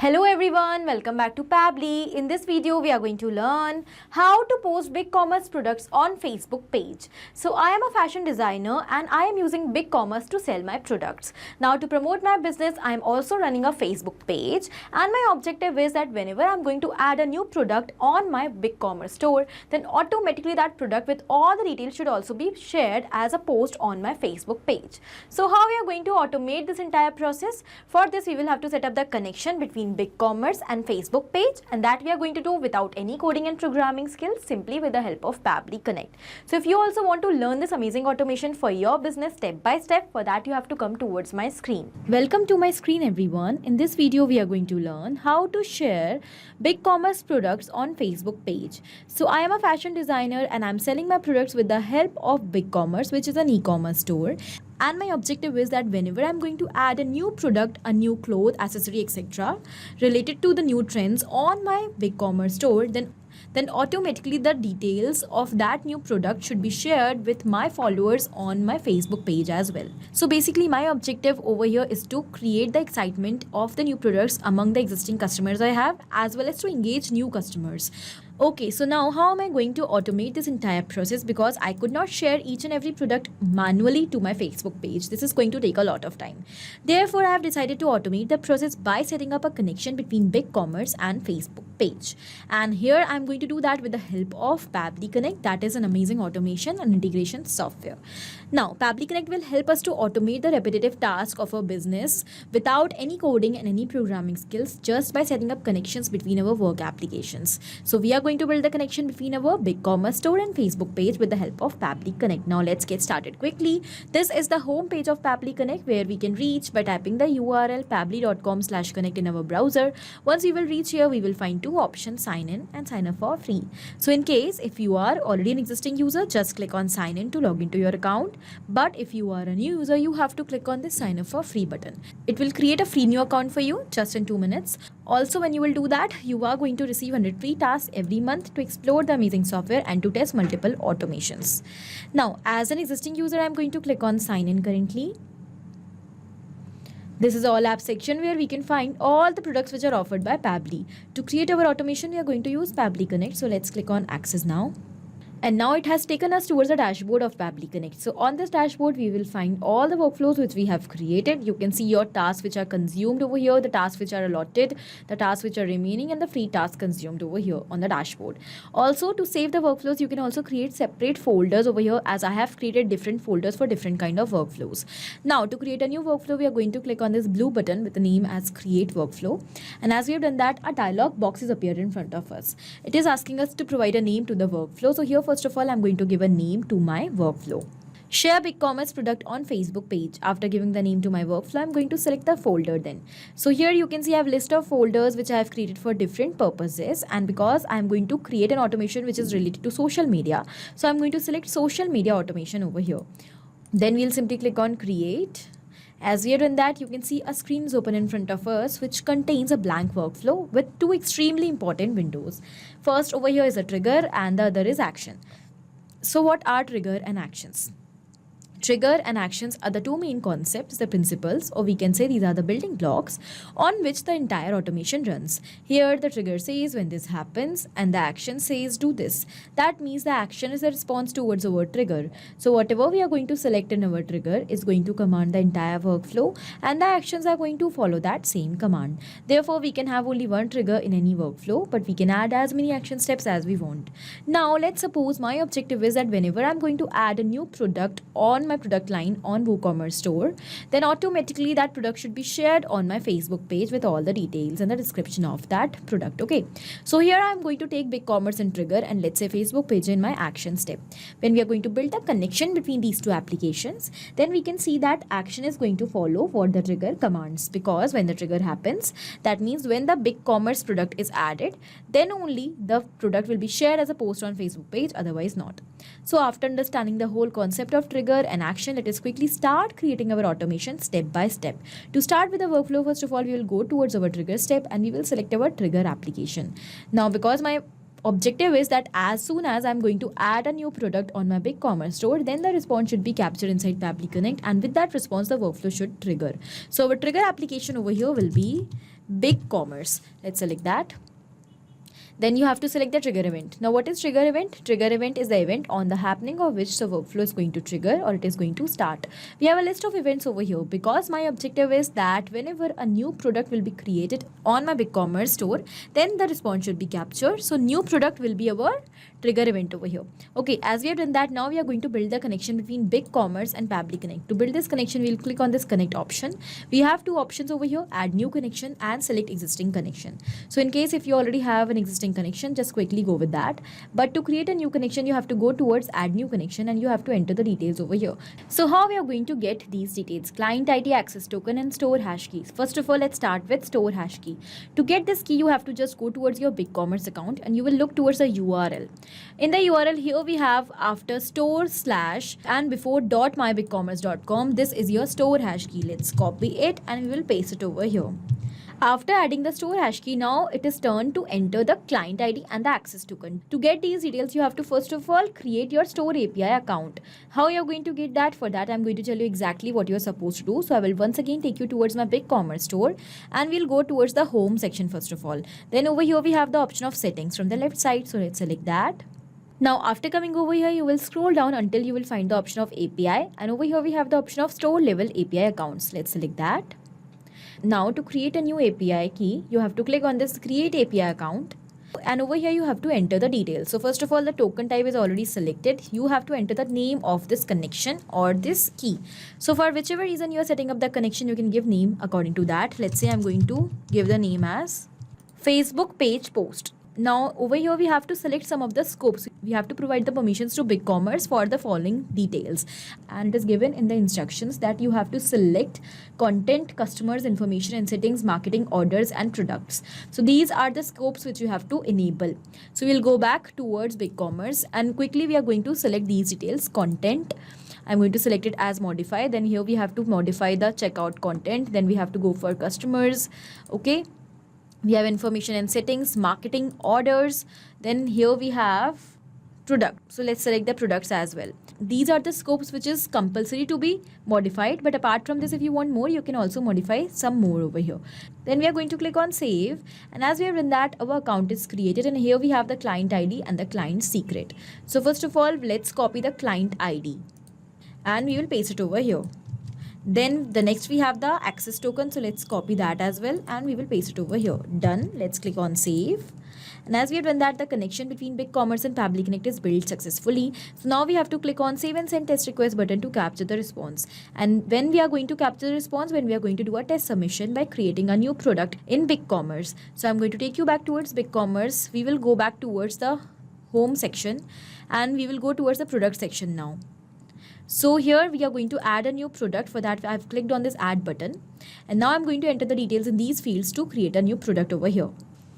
Hello everyone, welcome back to Pabbly. In this video, we are going to learn how to post BigCommerce products on Facebook page. So I am a fashion designer and I am using BigCommerce to sell my products. Now to promote my business, I am also running a Facebook page and my objective is that whenever I am going to add a new product on my BigCommerce store, then automatically that product with all the details should also be shared as a post on my Facebook page. So how we are going to automate this entire process? For this, we will have to set up the connection between BigCommerce and Facebook page, and that we are going to do without any coding and programming skills, simply with the help of Pabbly Connect. So if you also want to learn this amazing automation for your business step by step, for that you have to come towards my screen. Welcome to my screen everyone. In this video we are going to learn how to share BigCommerce products on Facebook page. So I am a fashion designer and I'm selling my products with the help of BigCommerce, which is an e-commerce store. And my objective is that whenever I'm going to add a new product, a new cloth, accessory, etc. related to the new trends on my BigCommerce store, then automatically the details of that new product should be shared with my followers on my Facebook page as well. So basically my objective over here is to create the excitement of the new products among the existing customers I have, as well as to engage new customers. Okay, so now how am I going to automate this entire process, because I could not share each and every product manually to my Facebook page. This is going to take a lot of time. Therefore, I have decided to automate the process by setting up a connection between BigCommerce and Facebook page. And here I'm going to do that with the help of Pabbly Connect. That is an amazing automation and integration software. Now, Pabbly Connect will help us to automate the repetitive task of our business without any coding and any programming skills, just by setting up connections between our work applications. So we are going to build the connection between our BigCommerce store and Facebook page with the help of Pabbly Connect. Now let's get started quickly. This is the home page of Pabbly Connect, where we can reach by typing the URL pabbly.com/connect in our browser. Once we will reach here, we will find two options: sign in and sign up for free. So in case if you are already an existing user, just click on sign in to log into your account. But if you are a new user, you have to click on this sign up for free button. It will create a free new account for you just in 2 minutes. Also, when you will do that, you are going to receive 100 free tasks every month to explore the amazing software and to test multiple automations. Now, as an existing user, I'm going to click on sign in currently. This is all app section where we can find all the products which are offered by Pabbly. To create our automation, we are going to use Pabbly Connect. So let's click on access now. And now it has taken us towards the dashboard of Pabbly Connect. So on this dashboard, we will find all the workflows which we have created. You can see your tasks which are consumed over here, the tasks which are allotted, the tasks which are remaining, and the free tasks consumed over here on the dashboard. Also, to save the workflows, you can also create separate folders over here, as I have created different folders for different kind of workflows. Now, to create a new workflow, we are going to click on this blue button with the name as Create Workflow. And as we have done that, a dialog box is appeared in front of us. It is asking us to provide a name to the workflow. So here, first of all, I'm going to give a name to my workflow. Share BigCommerce product on Facebook page. After giving the name to my workflow, I'm going to select the folder then. So here you can see I have a list of folders which I have created for different purposes, and because I'm going to create an automation which is related to social media, so I'm going to select social media automation over here. Then we'll simply click on create. As we are doing that, you can see a screen is open in front of us which contains a blank workflow with two extremely important windows. First over here is a trigger and the other is action. So what are trigger and actions? Trigger and actions are the two main concepts, the principles, or we can say these are the building blocks on which the entire automation runs. Here the trigger says when this happens and the action says do this. That means the action is a response towards our trigger. So whatever we are going to select in our trigger is going to command the entire workflow, and the actions are going to follow that same command. Therefore, we can have only one trigger in any workflow, but we can add as many action steps as we want. Now let's suppose my objective is that whenever I'm going to add a new product on my product line on WooCommerce store, then automatically that product should be shared on my Facebook page with all the details and the description of that product. Okay, so here I'm going to take BigCommerce and trigger, and let's say Facebook page in my action step. When we are going to build a connection between these two applications, then we can see that action is going to follow what the trigger commands, because when the trigger happens, that means when the BigCommerce product is added, then only the product will be shared as a post on Facebook page, otherwise not. So after understanding the whole concept of trigger and action, let us quickly start creating our automation step by step. To start with the workflow, first of all, we will go towards our trigger step and we will select our trigger application. Now, because my objective is that as soon as I'm going to add a new product on my BigCommerce store, then the response should be captured inside Pabbly Connect, and with that response, the workflow should trigger. So our trigger application over here will be BigCommerce. Let's select that. Then you have to select the trigger event. Now what is trigger event? Trigger event is the event on the happening of which the workflow is going to trigger or it is going to start. We have a list of events over here because my objective is that whenever a new product will be created on my BigCommerce store, then the response should be captured. So new product will be our trigger event over here. Okay, as we have done that, now we are going to build the connection between BigCommerce and Pabbly Connect. To build this connection, we'll click on this connect option. We have two options over here, add new connection and select existing connection. So in case if you already have an existing connection, just quickly go with that. But to create a new connection, you have to go towards add new connection and you have to enter the details over here. So how we are going to get these details? Client ID, access token and store hash keys. First of all, let's start with store hash key. To get this key, you have to just go towards your BigCommerce account and you will look towards the URL. In the URL here we have after store / and before .mybigcommerce.com, this is your store hash key. Let's copy it and we will paste it over here. After adding the store hash key, now it is turned to enter the client ID and the access token. To get these details, you have to first of all create your store API account. How you're going to get that? For that, I'm going to tell you exactly what you're supposed to do. So I will once again take you towards my BigCommerce store and we'll go towards the home section first of all. Then over here, we have the option of settings from the left side. So let's select that. Now after coming over here, you will scroll down until you will find the option of API. And over here, we have the option of store level API accounts. Let's select that. Now to create a new API key, you have to click on this create API account and over here you have to enter the details. So first of all, the token type is already selected. You have to enter the name of this connection or this key. So for whichever reason you are setting up the connection, you can give name according to that. Let's say I'm going to give the name as Facebook page post. Now over here we have to select some of the scopes. We have to provide the permissions to BigCommerce for the following details, and it is given in the instructions that you have to select content, customers, information and settings, marketing, orders and products. So these are the scopes which you have to enable. So we'll go back towards BigCommerce and quickly we are going to select these details. Content, I'm going to select it as modify. Then here we have to modify the checkout content. Then we have to go for customers. Okay. We have information and settings, marketing, orders. Then here we have product. So let's select the products as well. These are the scopes which is compulsory to be modified. But apart from this, if you want more, you can also modify some more over here. Then we are going to click on save. And as we have done that, our account is created. And here we have the client ID and the client secret. So first of all, let's copy the client ID. And we will paste it over here. Then the next we have the access token. So let's copy that as well and we will paste it over here. Done. Let's click on save. And as we have done that, the connection between BigCommerce and Pabbly Connect is built successfully. So now we have to click on save and send test request button to capture the response. And when we are going to capture the response, when we are going to do a test submission by creating a new product in BigCommerce. So I'm going to take you back towards BigCommerce. We will go back towards the home section and we will go towards the product section now. So here we are going to add a new product. For that, I've clicked on this add button. And now I'm going to enter the details in these fields to create a new product over here.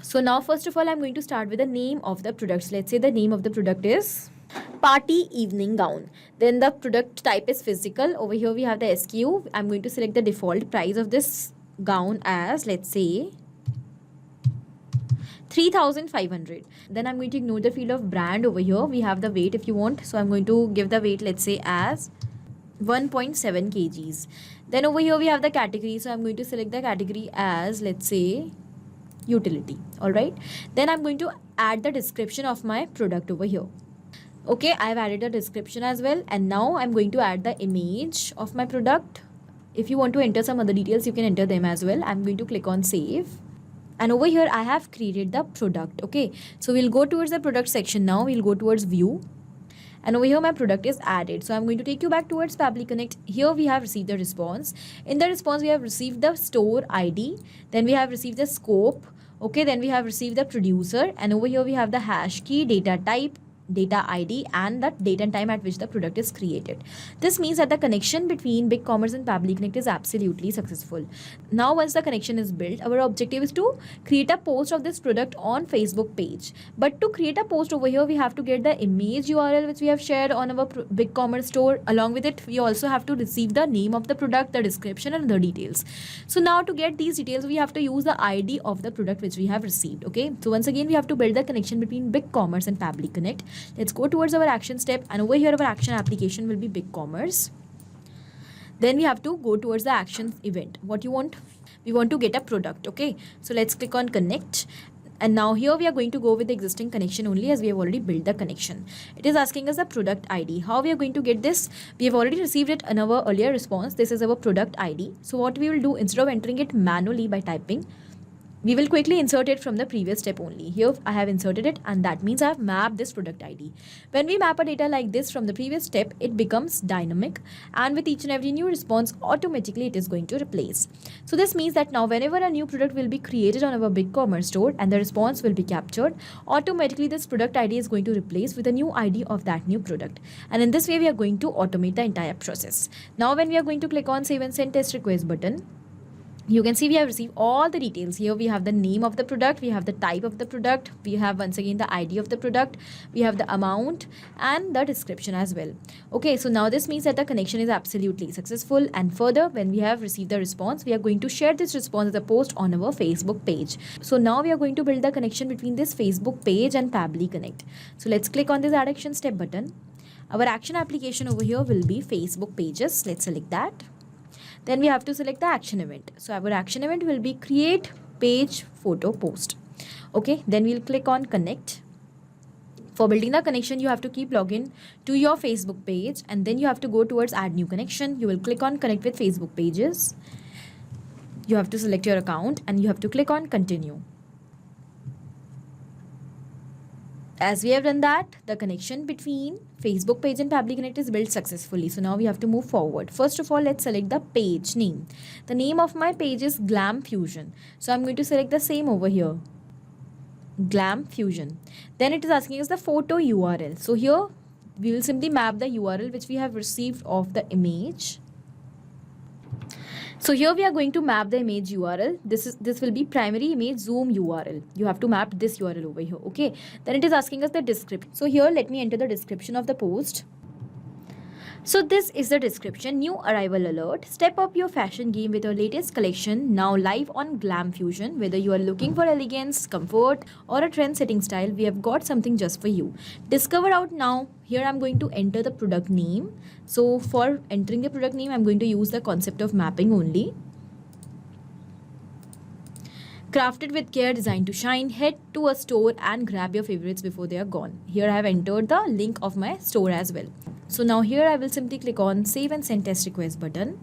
So now, first of all, I'm going to start with the name of the product. Let's say the name of the product is Party Evening Gown. Then the product type is physical. Over here we have the SKU. I'm going to select the default price of this gown as, let's say, 3,500. Then I'm going to ignore the field of brand over here. We have the weight if you want. So I'm going to give the weight, let's say, as 1.7 kgs. Then over here we have the category. So I'm going to select the category as, let's say, utility. All right. Then I'm going to add the description of my product over here. Okay, I've added the description as well. And now I'm going to add the image of my product. If you want to enter some other details, you can enter them as well. I'm going to click on save. And over here, I have created the product. Okay, so we'll go towards the product section now. We'll go towards view. And over here, my product is added. So I'm going to take you back towards Pabbly Connect. Here we have received the response. In the response, we have received the store ID. Then we have received the scope. Okay, then we have received the producer. And over here, we have the hash key, data type, data ID and the date and time at which the product is created. This means that the connection between BigCommerce and Pabbly Connect is absolutely successful. Now once the connection is built, our objective is to create a post of this product on Facebook page. But to create a post over here, we have to get the image URL which we have shared on our BigCommerce store. Along with it, we also have to receive the name of the product, the description and the details. So now to get these details, we have to use the ID of the product which we have received. Okay, so once again, we have to build the connection between BigCommerce and Pabbly Connect. Let's go towards our action step, and over here our action application will be BigCommerce. Then we have to go towards the actions event. What you want? We want to get a product. Okay, so let's click on connect. And now here we are going to go with the existing connection only, as we have already built the connection. It is asking us the product ID. How we are going to get this? We have already received it in our earlier response. This is our product ID. So what we will do, instead of entering it manually by typing, we will quickly insert it from the previous step only. Here I have inserted it, and that means I have mapped this product ID. When we map a data like this from the previous step, it becomes dynamic, and with each and every new response, automatically it is going to replace. So this means that now whenever a new product will be created on our BigCommerce store and the response will be captured, automatically this product ID is going to replace with a new ID of that new product. And in this way, we are going to automate the entire process. Now when we are going to click on save and send test request button, you can see we have received all the details. Here we have the name of the product, we have the type of the product, we have once again the ID of the product, we have the amount and the description as well. Okay, so now this means that the connection is absolutely successful, and further, when we have received the response, we are going to share this response as a post on our Facebook page. So now we are going to build the connection between this Facebook page and Pabbly Connect. So let's click on this add action step button. Our action application over here will be Facebook pages. Let's select that. Then we have to select the action event. So our action event will be create page photo post. Okay, then we'll click on connect. For building the connection, you have to keep login to your Facebook page, and then you have to go towards add new connection. You will click on connect with Facebook pages. You have to select your account and you have to click on continue. As we have done that, the connection between Facebook page and Pabbly Connect is built successfully. So now we have to move forward. First of all, let's select the page name. The name of my page is Glam Fusion. So I'm going to select the same over here, Glam Fusion. Then it is asking us the photo URL. So here we will simply map the URL which we have received of the image. So here we are going to map the image URL. This will be primary image zoom URL. You have to map this URL over here. Okay. Then it is asking us the description. So here let me enter the description of the post. So this is the description. New arrival alert. Step up your fashion game with your latest collection, now live on Glam Fusion. Whether you are looking for elegance, comfort or a trend-setting style, we have got something just for you. Discover out now. Here I'm going to enter the product name. So for entering the product name, I'm going to use the concept of mapping only. Crafted with care, designed to shine. Head to a store and grab your favorites before they are gone. Here I have entered the link of my store as well. So now here I will simply click on save and send test request button.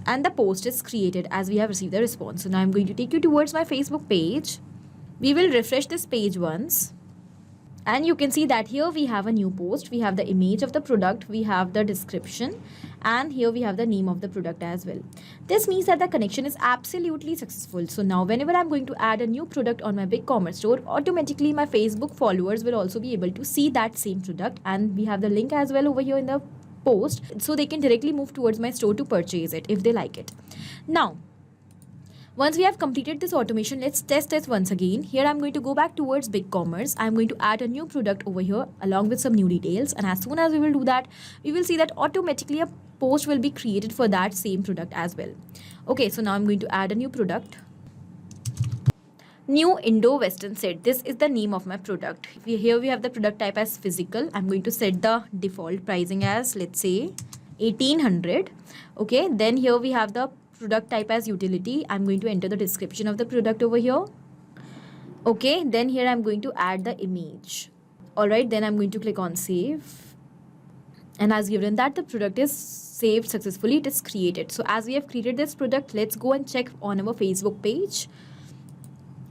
And the post is created as we have received the response. So now I'm going to take you towards my Facebook page. We will refresh this page once. And you can see that here we have a new post. We have the image of the product, we have the description, and here we have the name of the product as well. This means that the connection is absolutely successful. So now whenever I'm going to add a new product on my BigCommerce store, automatically my Facebook followers will also be able to see that same product, and we have the link as well over here in the post, so they can directly move towards my store to purchase it if they like it. Now, once we have completed this automation, let's test this once again. Here I'm going to go back towards BigCommerce. I'm going to add a new product over here along with some new details. And as soon as we will do that, we will see that automatically a post will be created for that same product as well. Okay, so now I'm going to add a new product. New Indo-Western set. This is the name of my product. Here we have the product type as physical. I'm going to set the default pricing as, let's say, 1800. Okay, then here we have the product type as utility. I'm going to enter the description of the product over here. Okay, then here I'm going to add the image. Alright, then I'm going to click on save. And as given that the product is saved successfully, it is created. So as we have created this product, let's go and check on our Facebook page.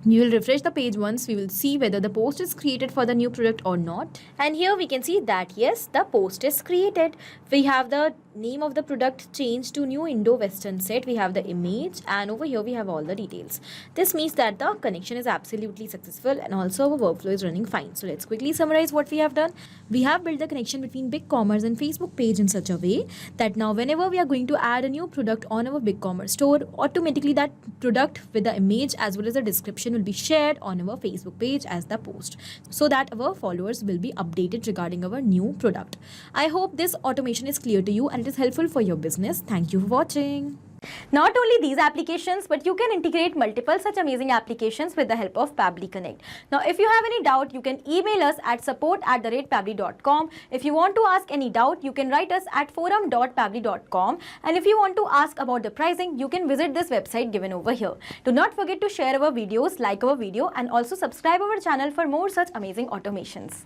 We will refresh the page once. We will see whether the post is created for the new product or not. And here we can see that yes, the post is created. We have the name of the product changed to New Indo-Western set. We have the image, and over here we have all the details. This means that the connection is absolutely successful and also our workflow is running fine. So let's quickly summarize what we have done. We have built the connection between BigCommerce and Facebook page in such a way that now whenever we are going to add a new product on our BigCommerce store, automatically that product with the image as well as the description will be shared on our Facebook page as the post, so that our followers will be updated regarding our new product. I hope this automation is clear to you and it is helpful for your business. Thank you for watching. Not only these applications, but you can integrate multiple such amazing applications with the help of Pabbly Connect. Now, if you have any doubt, you can email us at support@pabbly.com. If you want to ask any doubt, you can write us at forum.pabbly.com. And if you want to ask about the pricing, you can visit this website given over here. Do not forget to share our videos, like our video, and also subscribe our channel for more such amazing automations.